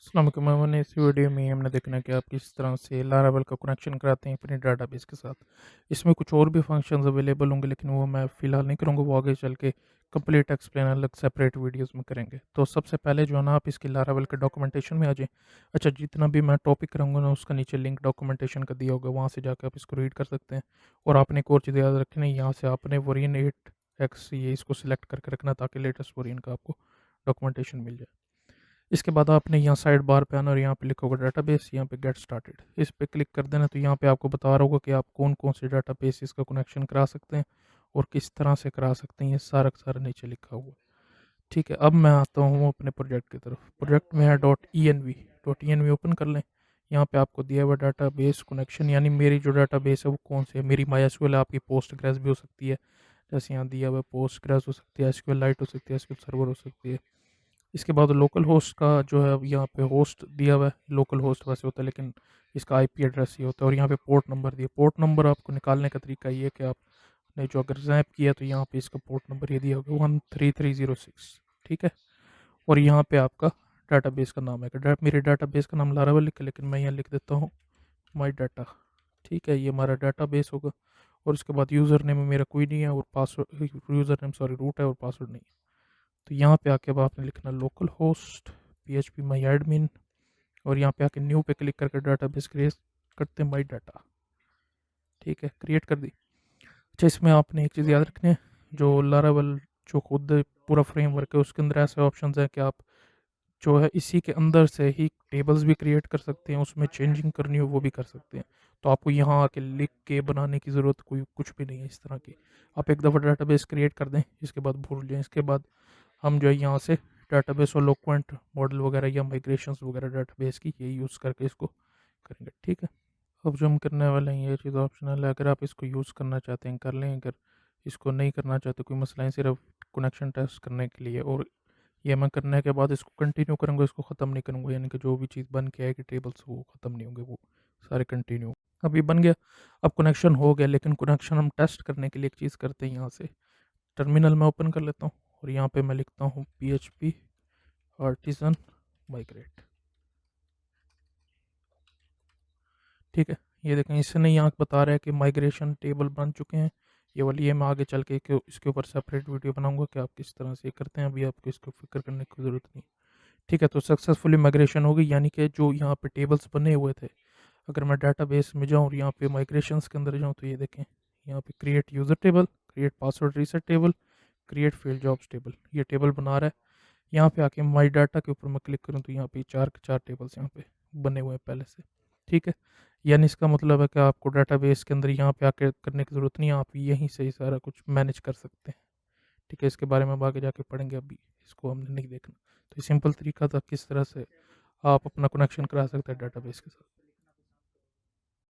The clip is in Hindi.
अस्सलाम वालेकुम। मैंने इस वीडियो में हमने देखना है कि आप किस तरह से लारावेल का कनेक्शन कराते हैं अपने डाटाबेस के साथ। इसमें कुछ और भी फंक्शंस अवेलेबल होंगे, लेकिन वो मैं फ़िलहाल नहीं करूँगा, वो आगे चल के कंप्लीट एक्सप्लेन अलग सेपरेट वीडियोस में करेंगे। तो सबसे पहले जो है ना, आप इसके लारावेल के डॉक्यूमेंटेशन में आ जाएँ। अच्छा, जितना भी मैं टॉपिक कराऊँगा ना, उसका नीचे लिंक डॉक्यूमेंटेशन का दिया होगा, वहाँ से जाकर आप इसको रीड कर सकते हैं। और आपने एक और चीज़ याद रखनी है, यहाँ से आपने वेरिएंट 8x ये इसको सिलेक्ट करके रखना, ताकि लेटेस्ट वेरिएंट का आपको डॉक्यूमेंटेशन मिल जाए। इसके बाद आपने यहाँ साइड बार पे आना और यहाँ पे लिखा होगा डाटाबेस, यहाँ पे गेट स्टार्टेड, इस पे क्लिक कर देना। तो यहाँ पे आपको बता रहा होगा कि आप कौन कौन से डाटाबेस इसका कनेक्शन करा सकते हैं और किस तरह से करा सकते हैं, ये सारा का सारा नीचे लिखा हुआ है। ठीक है, अब मैं आता हूँ अपने प्रोजेक्ट की तरफ। प्रोजेक्ट में है .env ओपन कर लें। यहाँ पे आपको दिया हुआ डाटाबेस कनेक्शन, यानी मेरी जो डाटाबेस है वो कौन सी है। मेरी MySQL है, आपकी पोस्टग्रेस भी हो सकती है, जैसे यहाँ दिया हुआ है पोस्टग्रेस हो सकती है, SQLite हो सकती है, SQL सर्वर हो सकती है। इसके बाद लोकल होस्ट का जो है, यहाँ पे होस्ट दिया हुआ है, लोकल होस्ट वैसे होता है लेकिन इसका आईपी एड्रेस ही होता है। और यहाँ पे पोर्ट नंबर दिया। पोर्ट नंबर आपको निकालने का तरीका ये है कि आपने जो अगर जैप किया तो यहाँ पे इसका पोर्ट नंबर ये दिया होगा 13306। ठीक है, और यहाँ पे आपका डाटाबेस का नाम है। मेरे डाटाबेस का नाम लारावेल लिखा, लेकिन मैं यहाँ लिख देता हूँ माई डाटा। ठीक है, ये हमारा डाटाबेस होगा। और उसके बाद यूज़र नेम मेरा कोई नहीं है, और password user name sorry root है, और पासवर्ड नहीं है। तो यहाँ पे आके अब आपने लिखना लोकल होस्ट PHP माई एडमिन, और यहाँ पे आके न्यू पे क्लिक करके डाटाबेस क्रिएट करते हैं माई डाटा। ठीक है, क्रिएट कर दी। अच्छा, इसमें आपने एक चीज़ याद रखनी है, जो लारावेल जो खुद पूरा फ्रेमवर्क है उसके अंदर ऐसे ऑप्शंस हैं कि आप जो है इसी के अंदर से ही टेबल्स भी क्रिएट कर सकते हैं, उसमें चेंजिंग करनी हो वो भी कर सकते हैं। तो आपको यहाँ आके लिख के बनाने की ज़रूरत कोई कुछ भी नहीं है इस तरह की। आप एक दफ़ा डाटाबेस क्रिएट कर दें, इसके बाद भूल जाएं। इसके बाद हम जो है यहाँ से डाटाबेस और लोक्वेंट मॉडल वगैरह या माइग्रेशंस वगैरह डाटाबेस की ये यूज़ करके इसको करेंगे। ठीक है, अब जो हम करने वाले हैं ये चीज़ ऑप्शनल है, अगर आप इसको यूज़ करना चाहते हैं कर लें, अगर इसको नहीं करना चाहते कोई मसला है, सिर्फ कनेक्शन टेस्ट करने के लिए। और ये मैं करने के बाद इसको कंटिन्यू करूँगा, इसको ख़त्म नहीं करूँगा, यानी कि जो भी चीज़ बन के आएगी टेबल्स वो ख़त्म नहीं होंगे, वो सारे कंटिन्यू। अभी बन गया, अब कनेक्शन हो गया, लेकिन कनेक्शन हम टेस्ट करने के लिए एक चीज़ करते हैं। यहाँ से टर्मिनल में ओपन कर लेता हूँ और यहाँ पे मैं लिखता हूँ PHP आर्टिसन माइग्रेट। ठीक है, ये देखें, इसने यहाँ बता रहा है कि माइग्रेशन टेबल बन चुके हैं ये वाली। ये मैं आगे चल के इसके ऊपर सेपरेट वीडियो बनाऊंगा कि आप किस तरह से करते हैं, अभी आपको इसको फिक्र करने की ज़रूरत नहीं। ठीक है, तो सक्सेसफुली माइग्रेशन हो गई, यानी कि जो यहाँ पे टेबल्स बने हुए थे, अगर मैं डाटाबेस में जाऊँ और यहाँ पे माइग्रेशंस के अंदर जाऊँ तो ये देखें, यहाँ पे create user table, create password reset table, create field jobs table, ये टेबल बना रहा है। यहाँ पे आके माई डाटा के ऊपर मैं क्लिक करूँ तो यहाँ पे चार के चार टेबल्स यहाँ पे बने हुए हैं पहले से। ठीक है, यानी इसका मतलब है कि आपको डाटाबेस के अंदर यहाँ पे आके करने की ज़रूरत नहीं है, आप यहीं से ही सारा कुछ मैनेज कर सकते हैं। ठीक है, इसके बारे में अब आगे जाके पढ़ेंगे, अभी इसको हमने नहीं देखना। तो ये सिंपल तरीका था किस तरह से आप अपना कनेक्शन करा सकते हैं डाटाबेस के साथ।